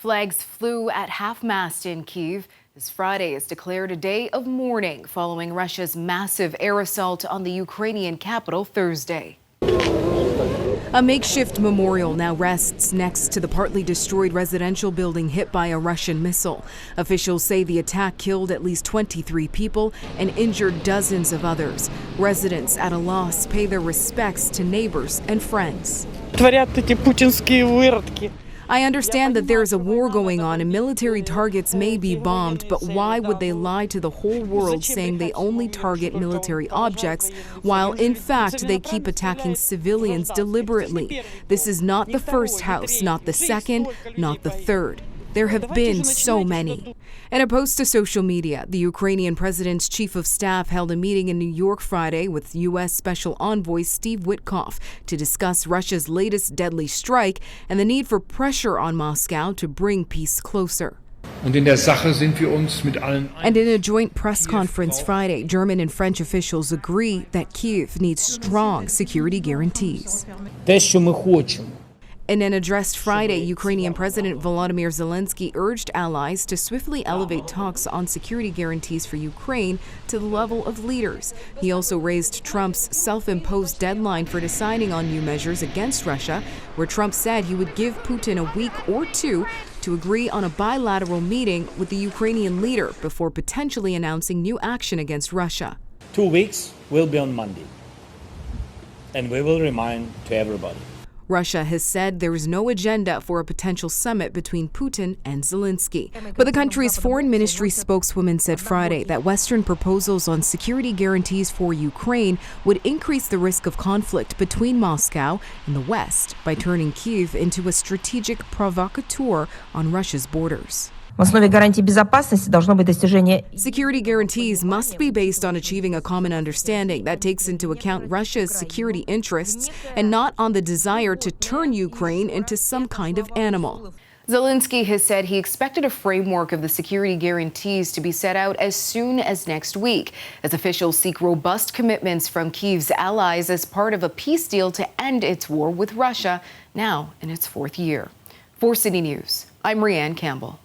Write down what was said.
Flags flew at half-mast in Kyiv. This Friday is declared a day of mourning following Russia's massive air assault on the Ukrainian capital Thursday. A makeshift memorial now rests next to the partly destroyed residential building hit by a Russian missile. Officials say the attack killed at least 23 people and injured dozens of others. Residents at a loss pay their respects to neighbors and friends. I understand that there is a war going on and military targets may be bombed, but why would they lie to the whole world saying they only target military objects while in fact they keep attacking civilians deliberately? This is not the first house, not the second, not the third. There have been so many. In a post to social media, the Ukrainian president's chief of staff held a meeting in New York Friday with U.S. Special Envoy Steve Witkoff to discuss Russia's latest deadly strike and the need for pressure on Moscow to bring peace closer. And in a joint press conference Friday, German and French officials agree that Kyiv needs strong security guarantees. In an address Friday, Ukrainian President Volodymyr Zelenskyy urged allies to swiftly elevate talks on security guarantees for Ukraine to the level of leaders. He also raised Trump's self-imposed deadline for deciding on new measures against Russia, where Trump said he would give Putin a week or two to agree on a bilateral meeting with the Ukrainian leader before potentially announcing new action against Russia. 2 weeks will be on Monday, and we will remind to everybody. Russia has said there is no agenda for a potential summit between Putin and Zelenskyy. But the country's foreign ministry spokeswoman said Friday that Western proposals on security guarantees for Ukraine would increase the risk of conflict between Moscow and the West by turning Kyiv into a strategic provocateur on Russia's borders. Security guarantees must be based on achieving a common understanding that takes into account Russia's security interests and not on the desire to turn Ukraine into some kind of animal. Zelenskyy has said he expected a framework of the security guarantees to be set out as soon as next week, as officials seek robust commitments from Kyiv's allies as part of a peace deal to end its war with Russia, now in its fourth year. For City News, I'm Rhianne Campbell.